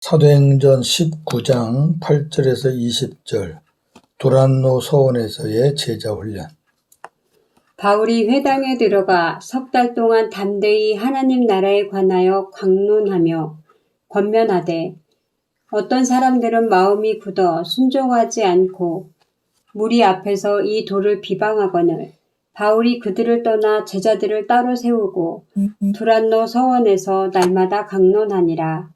사도행전 19장 8절에서 20절 두란노 서원에서의 제자훈련. 바울이 회당에 들어가 석 달 동안 담대히 하나님 나라에 관하여 강론하며 권면하되 어떤 사람들은 마음이 굳어 순종하지 않고 무리 앞에서 이 도를 비방하거늘 바울이 그들을 떠나 제자들을 따로 세우고 두란노 서원에서 날마다 강론하니라.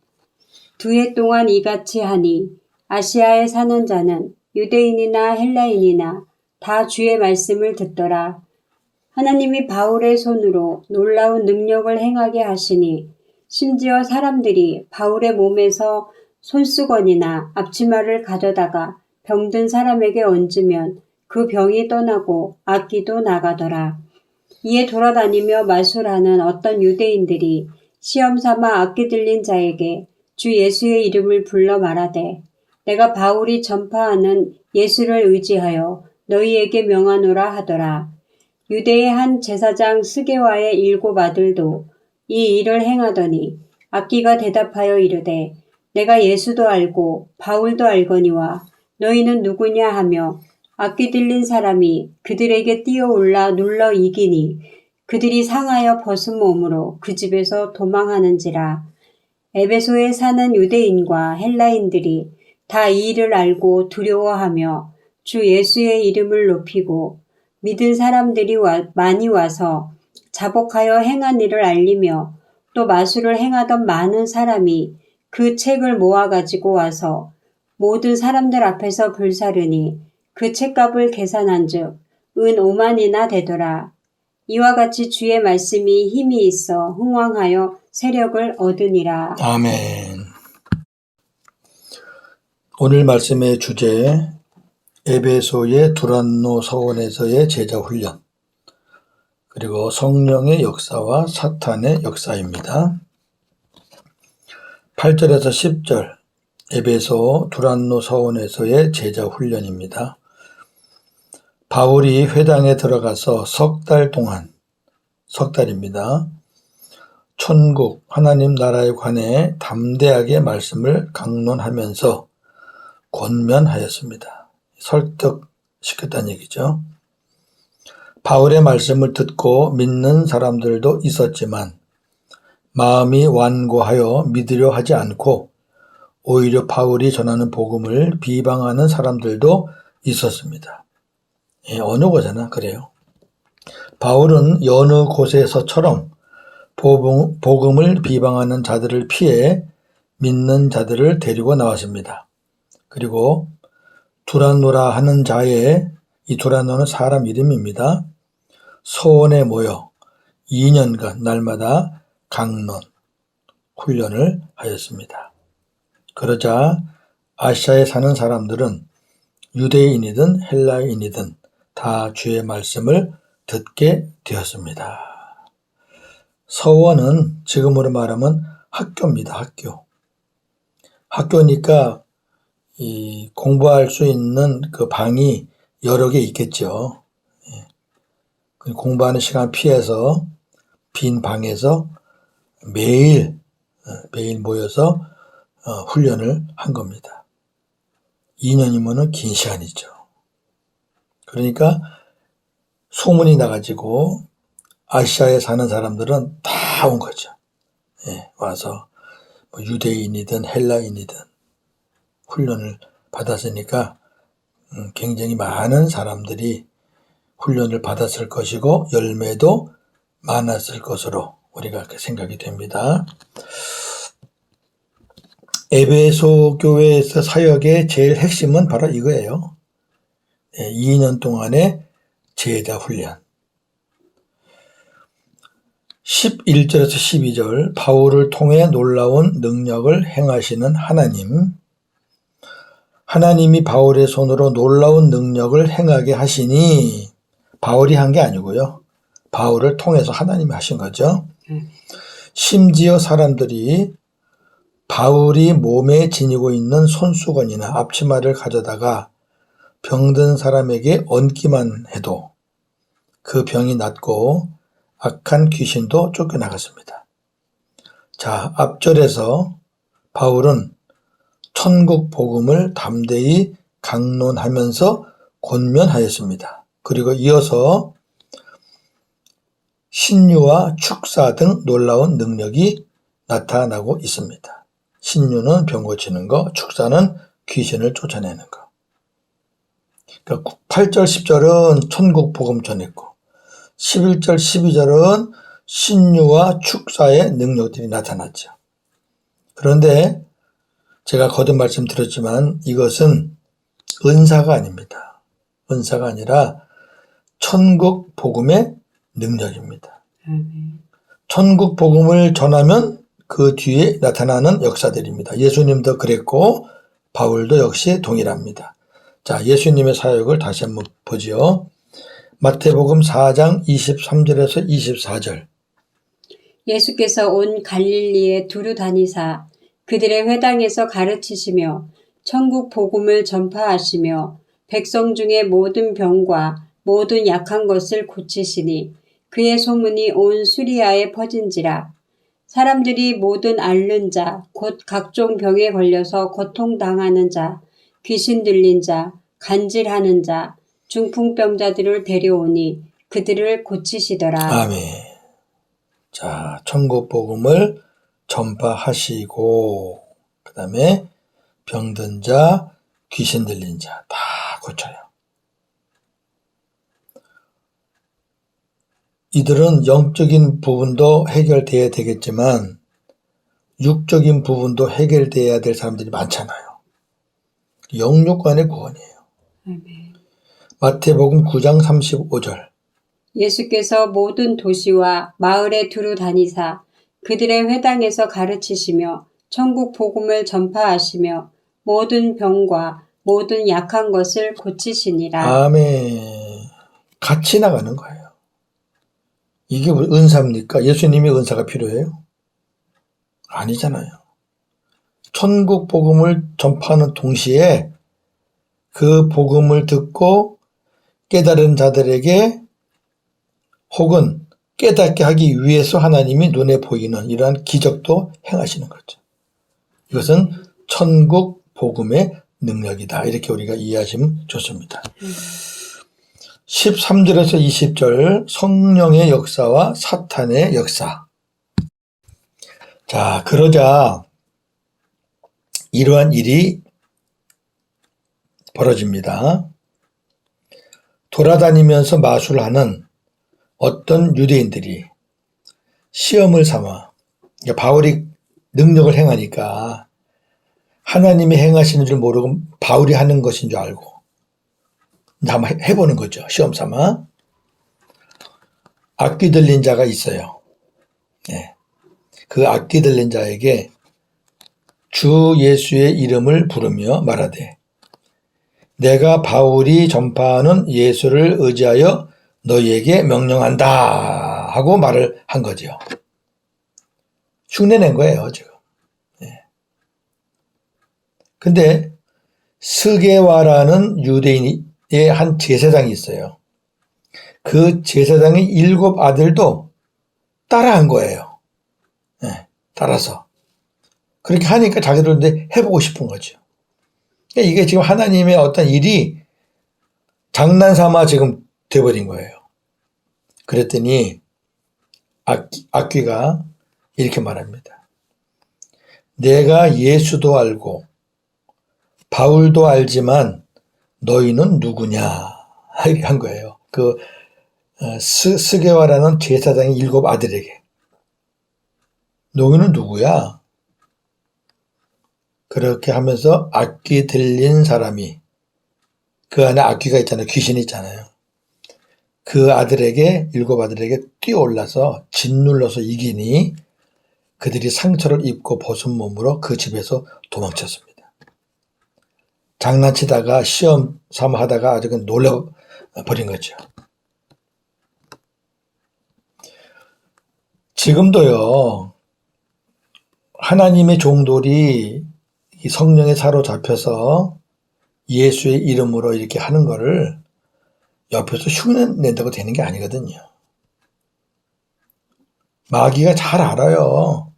2해 동안 이같이 하니 아시아에 사는 자는 유대인이나 헬라인이나 다 주의 말씀을 듣더라. 하나님이 바울의 손으로 놀라운 능력을 행하게 하시니 심지어 사람들이 바울의 몸에서 손수건이나 앞치마를 가져다가 병든 사람에게 얹으면 그 병이 떠나고 악기도 나가더라. 이에 돌아다니며 마술하는 어떤 유대인들이 시험삼아 악기 들린 자에게 주 예수의 이름을 불러 말하되 내가 바울이 전파하는 예수를 의지하여 너희에게 명하노라 하더라. 유대의 한 제사장 스게와의 7 아들도 이 일을 행하더니 악기가 대답하여 이르되 내가 예수도 알고 바울도 알거니와 너희는 누구냐 하며 악기 들린 사람이 그들에게 뛰어올라 눌러 이기니 그들이 상하여 벗은 몸으로 그 집에서 도망하는지라. 에베소에 사는 유대인과 헬라인들이 다 이 일을 알고 두려워하며 주 예수의 이름을 높이고 믿은 사람들이 많이 와서 자복하여 행한 일을 알리며 또 마술을 행하던 많은 사람이 그 책을 모아가지고 와서 모든 사람들 앞에서 불사르니 그 책값을 계산한즉 은 5만이나 되더라. 이와 같이 주의 말씀이 힘이 있어 흥왕하여 세력을 얻으니라. 아멘. 오늘 말씀의 주제, 에베소의 두란노 서원에서의 제자훈련, 그리고 성령의 역사와 사탄의 역사입니다. 8절에서 10절, 에베소 두란노 서원에서의 제자훈련입니다. 바울이 회당에 들어가서 석 달 동안, 석 달입니다. 천국, 하나님 나라에 관해 담대하게 말씀을 강론하면서 권면하였습니다. 설득시켰다는 얘기죠. 바울의 말씀을 듣고 믿는 사람들도 있었지만 마음이 완고하여 믿으려 하지 않고 오히려 바울이 전하는 복음을 비방하는 사람들도 있었습니다. 어느 곳에나 그래요. 바울은 여느 곳에서처럼 복음을 비방하는 자들을 피해 믿는 자들을 데리고 나왔습니다. 그리고 두란노라 하는 자의, 이 두란노는 사람 이름입니다. 서원에 모여 2년간 날마다 강론, 훈련을 하였습니다. 그러자 아시아에 사는 사람들은 유대인이든 헬라인이든 다 주의 말씀을 듣게 되었습니다. 서원은 지금으로 말하면 학교입니다. 학교. 학교니까 이 공부할 수 있는 그 방이 여러 개 있겠죠. 공부하는 시간 피해서 빈 방에서 매일 모여서 훈련을 한 겁니다. 2년이면은 긴 시간이죠. 그러니까 소문이 나가지고 아시아에 사는 사람들은 다 온 거죠. 와서 유대인이든 헬라인이든 훈련을 받았으니까 굉장히 많은 사람들이 훈련을 받았을 것이고 열매도 많았을 것으로 우리가 그렇게 생각이 됩니다. 에베소 교회에서 사역의 제일 핵심은 바로 이거예요. 2년 동안의 제자 훈련. 11절에서 12절, 바울을 통해 놀라운 능력을 행하시는 하나님. 하나님이 바울의 손으로 놀라운 능력을 행하게 하시니 바울이 한 게 아니고요. 바울을 통해서 하나님이 하신 거죠. 심지어 사람들이 바울이 몸에 지니고 있는 손수건이나 앞치마를 가져다가 병든 사람에게 얹기만 해도 그 병이 낫고 악한 귀신도 쫓겨나갔습니다. 자, 앞절에서 바울은 천국 복음을 담대히 강론하면서 권면하였습니다. 그리고 이어서 신유와 축사 등 놀라운 능력이 나타나고 있습니다. 신유는 병 고치는 거, 축사는 귀신을 쫓아내는 거. 그러니까 8절, 10절은 천국 복음 전했고 11절, 12절은 신유와 축사의 능력들이 나타났죠. 그런데 제가 거듭 말씀드렸지만 이것은 은사가 아닙니다. 은사가 아니라 천국 복음의 능력입니다. 천국 복음을 전하면 그 뒤에 나타나는 역사들입니다. 예수님도 그랬고 바울도 역시 동일합니다. 자, 예수님의 사역을 다시 한번 보죠. 마태복음 4장 23절에서 24절. 예수께서 온 갈릴리에 두루 다니사 그들의 회당에서 가르치시며 천국 복음을 전파하시며 백성 중에 모든 병과 모든 약한 것을 고치시니 그의 소문이 온 수리아에 퍼진지라. 사람들이 모든 앓는 자, 곧 각종 병에 걸려서 고통당하는 자, 귀신 들린 자, 간질하는 자, 중풍병자들을 데려오니 그들을 고치시더라. 아멘. 자, 천국 복음을 전파하시고 그 다음에 병든 자, 귀신 들린 자 다 고쳐요. 이들은 영적인 부분도 해결돼야 되겠지만 육적인 부분도 해결돼야 될 사람들이 많잖아요. 영육간의 구원이에요. 아멘. 마태복음 9장 35절. 예수께서 모든 도시와 마을에 두루 다니사 그들의 회당에서 가르치시며 천국 복음을 전파하시며 모든 병과 모든 약한 것을 고치시니라. 아멘. 같이 나가는 거예요. 이게 은사입니까? 예수님이 은사가 필요해요? 아니잖아요. 천국 복음을 전파하는 동시에 그 복음을 듣고 깨달은 자들에게 혹은 깨닫게 하기 위해서 하나님이 눈에 보이는 이러한 기적도 행하시는 거죠. 이것은 천국 복음의 능력이다. 이렇게 우리가 이해하시면 좋습니다. 13절에서 20절 성령의 역사와 사탄의 역사. 자, 그러자 이러한 일이 벌어집니다. 돌아다니면서 마술하는 어떤 유대인들이 시험을 삼아, 그러니까 바울이 능력을 행하니까 하나님이 행하시는 줄 모르고 바울이 하는 것인 줄 알고 한번 해보는 거죠. 시험 삼아. 악귀 들린 자가 있어요. 네. 그 악귀 들린 자에게 주 예수의 이름을 부르며 말하되 내가 바울이 전파하는 예수를 의지하여 너희에게 명령한다 하고 말을 한 거죠. 흉내낸 거예요, 지금. 네. 근데 스게와라는 유대인의 한 제사장이 있어요. 그 제사장의 7 아들도 따라한 거예요. 네, 따라서. 그렇게 하니까 자기들도 이제 해보고 싶은 거죠. 그러니까 이게 지금 하나님의 어떤 일이 장난삼아 지금 돼버린 거예요. 그랬더니 악귀가 이렇게 말합니다. 내가 예수도 알고 바울도 알지만 너희는 누구냐 이렇게 한 거예요. 그 스게와라는 제사장의 7 아들에게 너희는 누구야? 그렇게 하면서 악귀 들린 사람이 그 안에 악귀가 있잖아요. 귀신이 있잖아요. 그 아들에게 7 아들에게 뛰어올라서 짓눌러서 이기니 그들이 상처를 입고 벗은 몸으로 그 집에서 도망쳤습니다. 장난치다가 시험 삼아 하다가 아주 놀라버린 거죠. 지금도요. 하나님의 종들이 성령에 사로잡혀서 예수의 이름으로 이렇게 하는 거를 옆에서 흉내낸다고 되는 게 아니거든요. 마귀가 잘 알아요.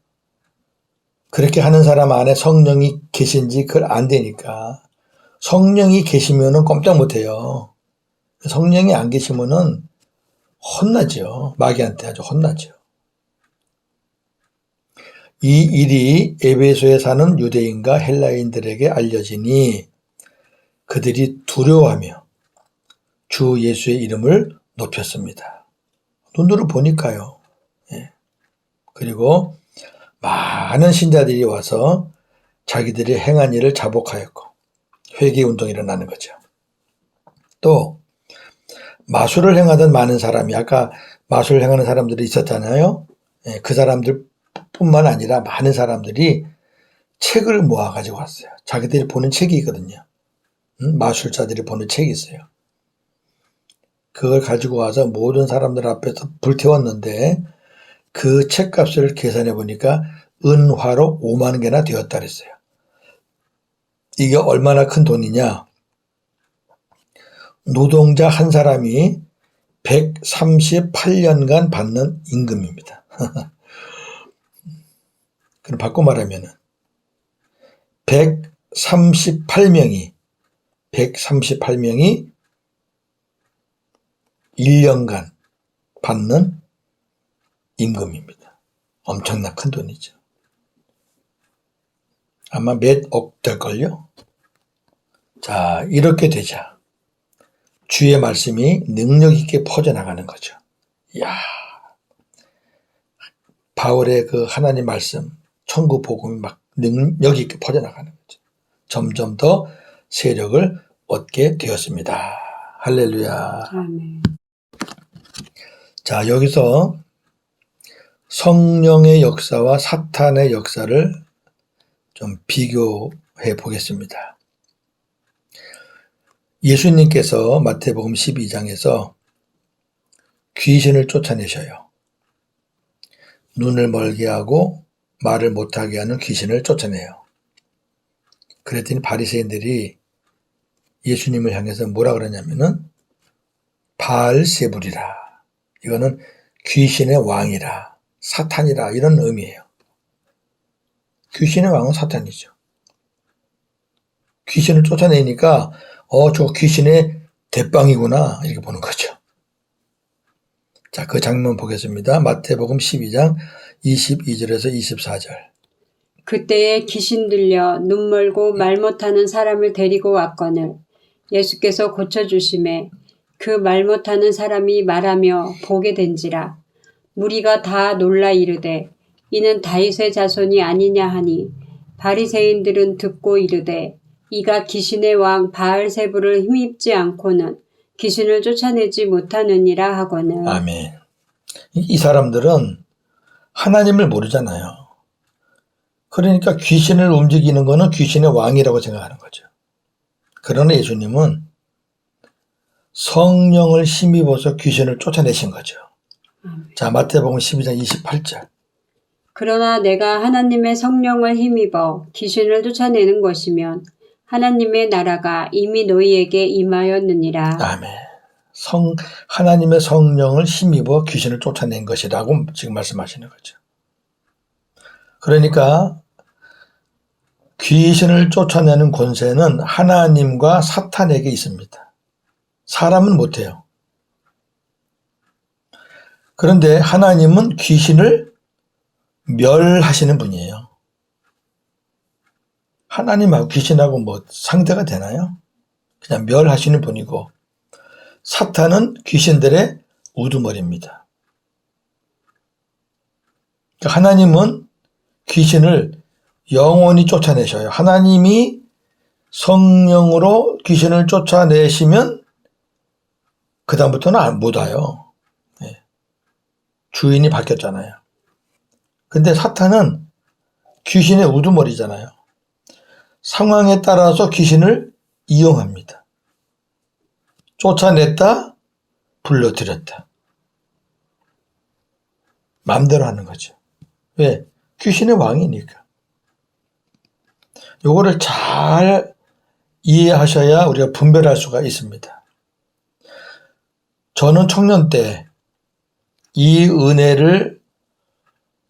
그렇게 하는 사람 안에 성령이 계신지 그걸 안 되니까. 성령이 계시면은 꼼짝 못해요. 성령이 안 계시면은 혼나죠. 마귀한테 아주 혼나죠. 이 일이 에베소에 사는 유대인과 헬라인들에게 알려지니 그들이 두려워하며 주 예수의 이름을 높였습니다. 눈으로 보니까요. 예. 그리고 많은 신자들이 와서 자기들이 행한 일을 자복하였고 회개운동이 일어나는 거죠. 또 마술을 행하던 많은 사람이 아까 마술을 행하는 사람들이 있었잖아요. 예, 그 사람들 뿐만 아니라 많은 사람들이 책을 모아가지고 왔어요. 자기들이 보는 책이 있거든요. 마술자들이 보는 책이 있어요. 그걸 가지고 와서 모든 사람들 앞에서 불태웠는데 그 책값을 계산해 보니까 은화로 5만 개나 되었다 그랬어요. 이게 얼마나 큰 돈이냐. 노동자 한 사람이 138년간 받는 임금입니다. 그럼 바꿔 말하면 138명이 1년간 받는 임금입니다. 엄청난 큰 돈이죠. 아마 몇 억 될걸요? 자, 이렇게 되자 주의 말씀이 능력 있게 퍼져나가는 거죠. 이야, 바울의 그 하나님 말씀, 천국 복음이 막 능력 있게 퍼져나가는 거죠. 점점 더 세력을 얻게 되었습니다. 할렐루야. 아멘. 자, 여기서 성령의 역사와 사탄의 역사를 좀 비교해 보겠습니다. 예수님께서 마태복음 12장에서 귀신을 쫓아내셔요. 눈을 멀게 하고 말을 못하게 하는 귀신을 쫓아내요. 그랬더니 바리새인들이 예수님을 향해서 뭐라 그러냐면은 바알세불이라. 이거는 귀신의 왕이라. 사탄이라. 이런 의미예요. 귀신의 왕은 사탄이죠. 귀신을 쫓아내니까 저 귀신의 대빵이구나 이렇게 보는 거죠. 자, 그 장면 보겠습니다. 마태복음 12장 22절에서 24절. 그때에 귀신 들려 눈 멀고 말 못하는 사람을 데리고 왔거늘 예수께서 고쳐주심에 그 말 못하는 사람이 말하며 보게 된지라. 무리가 다 놀라 이르되 이는 다윗의 자손이 아니냐 하니 바리새인들은 듣고 이르되 이가 귀신의 왕 바알세불을 힘입지 않고는 귀신을 쫓아내지 못하느니라 하거늘. 아멘. 이 사람들은 하나님을 모르잖아요. 그러니까 귀신을 움직이는 거는 귀신의 왕이라고 생각하는 거죠. 그러나 예수님은 성령을 힘입어서 귀신을 쫓아내신 거죠. 자, 마태복음 12장 28절. 그러나 내가 하나님의 성령을 힘입어 귀신을 쫓아내는 것이면 하나님의 나라가 이미 너희에게 임하였느니라. 아멘. 하나님의 성령을 힘입어 귀신을 쫓아낸 것이라고 지금 말씀하시는 거죠. 그러니까 귀신을 쫓아내는 권세는 하나님과 사탄에게 있습니다. 사람은 못해요. 그런데 하나님은 귀신을 멸하시는 분이에요. 하나님하고 귀신하고 뭐 상대가 되나요? 그냥 멸하시는 분이고 사탄은 귀신들의 우두머리입니다. 그러니까 하나님은 귀신을 영원히 쫓아내셔요. 하나님이 성령으로 귀신을 쫓아내시면 그 다음부터는 못 와요. 네. 주인이 바뀌었잖아요. 근데 사탄은 귀신의 우두머리잖아요. 상황에 따라서 귀신을 이용합니다. 쫓아냈다, 불러들였다. 마음대로 하는 거죠. 왜? 귀신의 왕이니까. 요거를 잘 이해하셔야 우리가 분별할 수가 있습니다. 저는 청년 때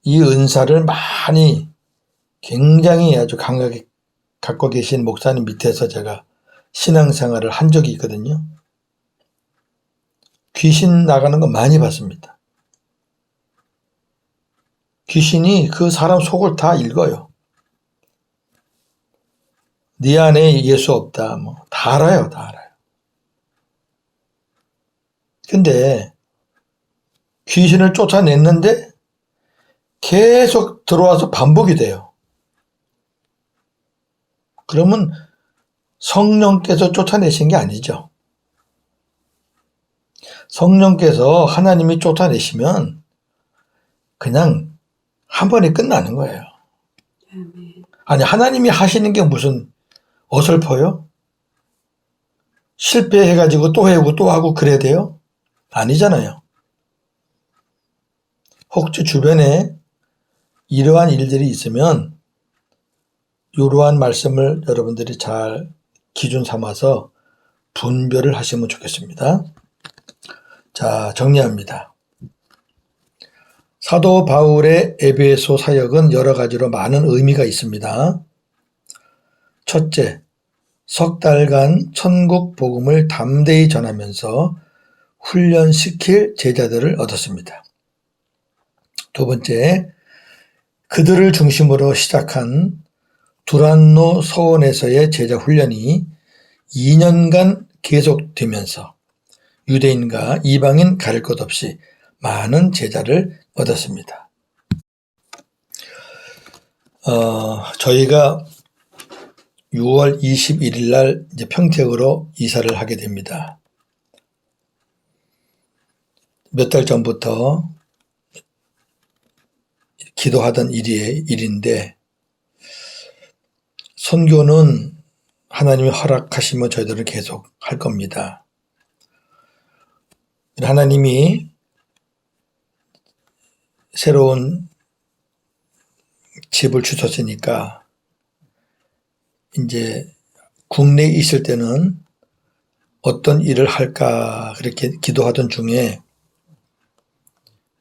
이 은사를 많이 굉장히 아주 강하게 갖고 계신 목사님 밑에서 제가 신앙생활을 한 적이 있거든요. 귀신 나가는 거 많이 봤습니다. 귀신이 그 사람 속을 다 읽어요. 네 안에 예수 없다. 뭐 다 알아요. 다 알아요. 근데 귀신을 쫓아냈는데 계속 들어와서 반복이 돼요. 그러면 성령께서 쫓아내신 게 아니죠. 성령께서 하나님이 쫓아내시면 그냥 한 번에 끝나는 거예요. 아니, 하나님이 하시는 게 무슨 어설퍼요? 실패해가지고 또 해오고 또 하고 그래야 돼요? 아니잖아요. 혹시 주변에 이러한 일들이 있으면 이러한 말씀을 여러분들이 잘 기준 삼아서 분별을 하시면 좋겠습니다. 자, 정리합니다. 사도 바울의 에베소 사역은 여러 가지로 많은 의미가 있습니다. 첫째, 석 달간 천국 복음을 담대히 전하면서 훈련시킬 제자들을 얻었습니다. 두 번째, 그들을 중심으로 시작한 두란노 서원에서의 제자 훈련이 2년간 계속되면서 유대인과 이방인 가릴 것 없이 많은 제자를 얻었습니다. 저희가 6월 21일 날 이제 평택으로 이사를 하게 됩니다. 몇 달 전부터 기도하던 일인데 선교는 하나님이 허락하시면 저희들은 계속 할 겁니다. 하나님이 새로운 집을 주셨으니까 이제 국내에 있을 때는 어떤 일을 할까 그렇게 기도하던 중에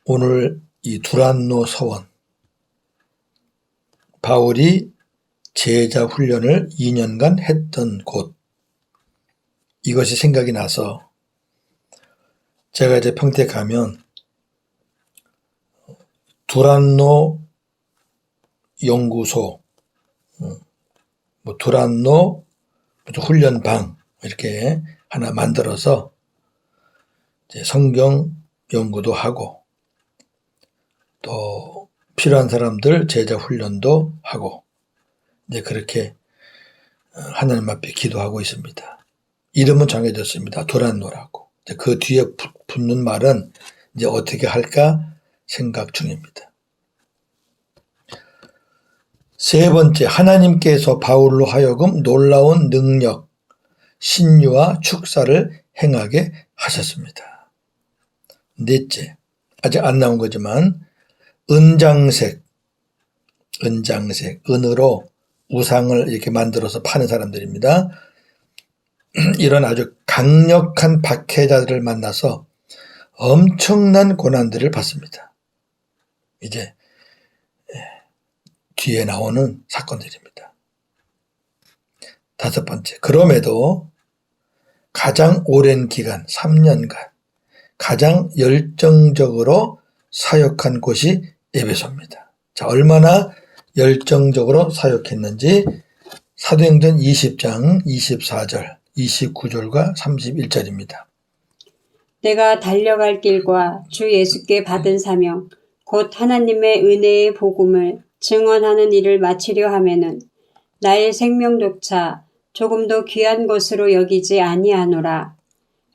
오늘 이 두란노 서원, 바울이 제자 훈련을 2년간 했던 곳, 이것이 생각이 나서 제가 이제 평택 가면 두란노 연구소, 두란노 훈련방 이렇게 하나 만들어서 이제 성경 연구도 하고 또 필요한 사람들 제자 훈련도 하고 이제 그렇게 하나님 앞에 기도하고 있습니다. 이름은 정해졌습니다. 두란노라고. 그 뒤에 붙는 말은 이제 어떻게 할까 생각 중입니다. 세 번째, 하나님께서 바울로 하여금 놀라운 능력, 신유와 축사를 행하게 하셨습니다. 넷째, 아직 안 나온 거지만 은장색, 은으로 우상을 이렇게 만들어서 파는 사람들입니다. 이런 아주 강력한 박해자들을 만나서 엄청난 고난들을 받습니다. 이제 뒤에 나오는 사건들입니다. 다섯 번째, 그럼에도 가장 오랜 기간, 3년간 가장 열정적으로 사역한 곳이 에베소입니다. 자, 얼마나 열정적으로 사역했는지 사도행전 20장 24절, 29절과 31절입니다. 내가 달려갈 길과 주 예수께 받은 사명, 곧 하나님의 은혜의 복음을 증언하는 일을 마치려 하면은 나의 생명조차 조금도 귀한 것으로 여기지 아니하노라.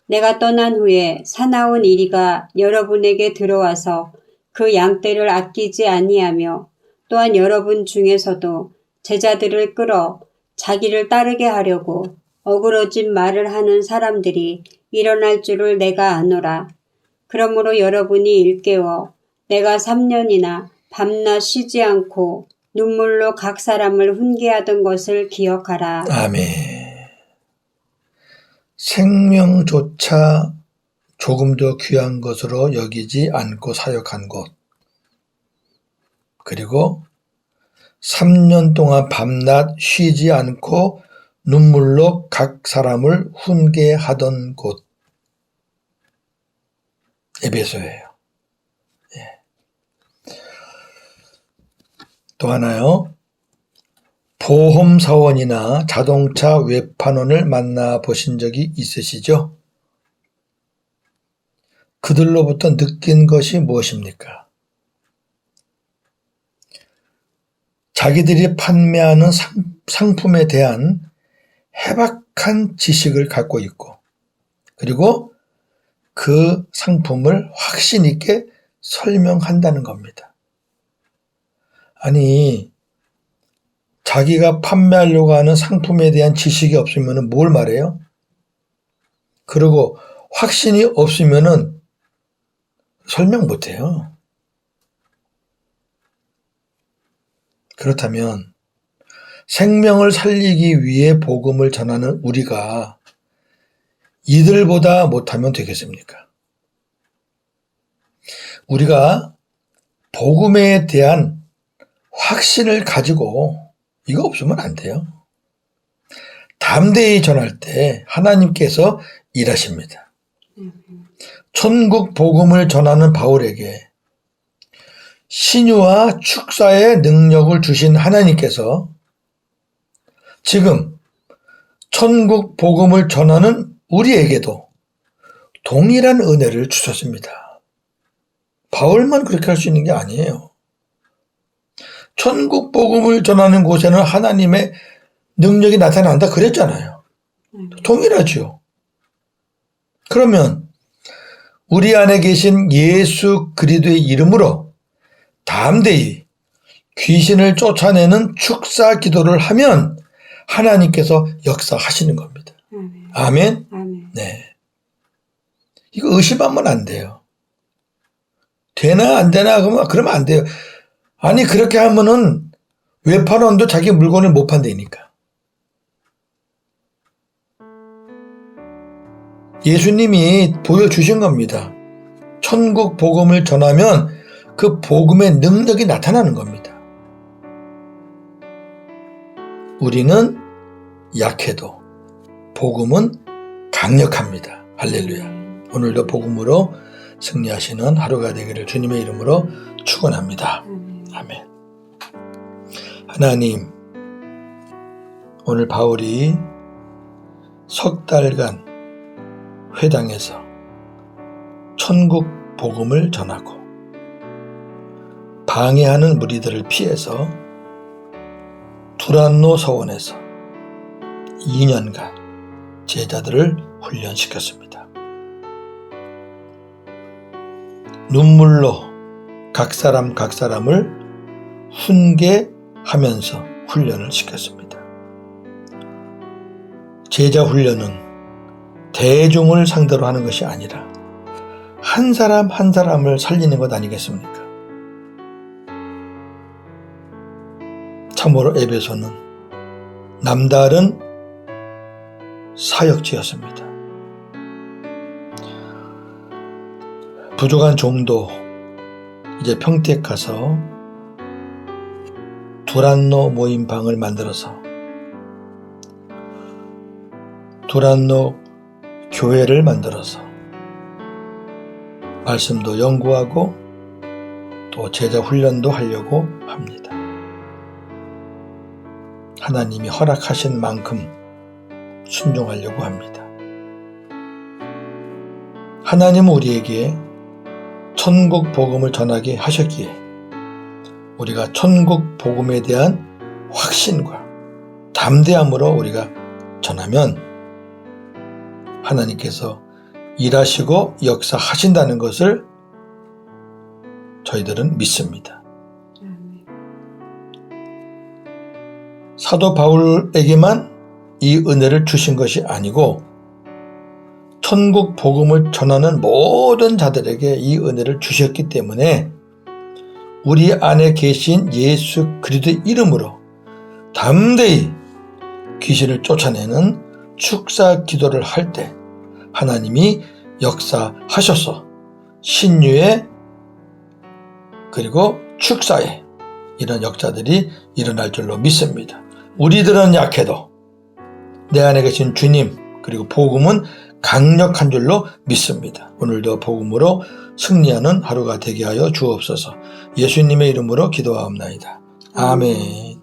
내가 떠난 후에 사나운 이리가 여러분에게 들어와서 그 양떼를 아끼지 아니하며 또한 여러분 중에서도 제자들을 끌어 자기를 따르게 하려고 어그러진 말을 하는 사람들이 일어날 줄을 내가 아노라. 그러므로 여러분이 일깨워 내가 3년이나 밤낮 쉬지 않고 눈물로 각 사람을 훈계하던 것을 기억하라. 아멘. 생명조차 조금도 귀한 것으로 여기지 않고 사역한 곳, 그리고 3년 동안 밤낮 쉬지 않고 눈물로 각 사람을 훈계하던 곳. 에베소예요. 또 하나요. 보험사원이나 자동차 외판원을 만나보신 적이 있으시죠? 그들로부터 느낀 것이 무엇입니까? 자기들이 판매하는 상품에 대한 해박한 지식을 갖고 있고, 그리고 그 상품을 확신 있게 설명한다는 겁니다. 아니, 자기가 판매하려고 하는 상품에 대한 지식이 없으면 뭘 말해요? 그리고 확신이 없으면 설명 못해요. 그렇다면 생명을 살리기 위해 복음을 전하는 우리가 이들보다 못하면 되겠습니까? 우리가 복음에 대한 확신을 가지고 이거 없으면 안 돼요. 담대히 전할 때 하나님께서 일하십니다. 천국 복음을 전하는 바울에게 신유와 축사의 능력을 주신 하나님께서 지금 천국 복음을 전하는 우리에게도 동일한 은혜를 주셨습니다. 바울만 그렇게 할 수 있는 게 아니에요. 천국 복음을 전하는 곳에는 하나님의 능력이 나타난다 그랬잖아요. 동일하죠. 그러면 우리 안에 계신 예수 그리스도의 이름으로 담대히 귀신을 쫓아내는 축사 기도를 하면 하나님께서 역사하시는 겁니다. 아멘? 아멘. 네. 이거 의심하면 안 돼요. 되나 안 되나 그러면 안 돼요. 아니 그렇게 하면은 외판원도 자기 물건을 못 판다니까. 예수님이 보여주신 겁니다. 천국 복음을 전하면 그 복음의 능력이 나타나는 겁니다. 우리는 약해도 복음은 강력합니다. 할렐루야. 오늘도 복음으로 승리하시는 하루가 되기를 주님의 이름으로 축원합니다. 아멘. 하나님, 오늘 바울이 석 달간 회당에서 천국 복음을 전하고 방해하는 무리들을 피해서 두란노 서원에서 2년간 제자들을 훈련시켰습니다. 눈물로 각 사람을 훈계하면서 훈련을 시켰습니다. 제자 훈련은 대중을 상대로 하는 것이 아니라 한 사람 한 사람을 살리는 것 아니겠습니까? 참으로 에베소는 남다른 사역지였습니다. 부족한 종도 이제 평택 가서 두란노 모임방을 만들어서 두란노 교회를 만들어서 말씀도 연구하고 또 제자 훈련도 하려고 합니다. 하나님이 허락하신 만큼 순종하려고 합니다. 하나님은 우리에게 천국 복음을 전하게 하셨기에 우리가 천국 복음에 대한 확신과 담대함으로 우리가 전하면 하나님께서 일하시고 역사하신다는 것을 저희들은 믿습니다. 사도 바울에게만 이 은혜를 주신 것이 아니고 천국 복음을 전하는 모든 자들에게 이 은혜를 주셨기 때문에 우리 안에 계신 예수 그리스도의 이름으로 담대히 귀신을 쫓아내는 축사 기도를 할 때 하나님이 역사하셔서 신유의 그리고 축사의 이런 역사들이 일어날 줄로 믿습니다. 우리들은 약해도 내 안에 계신 주님 그리고 복음은 강력한 줄로 믿습니다. 오늘도 복음으로 승리하는 하루가 되게 하여 주옵소서. 예수님의 이름으로 기도하옵나이다. 아멘.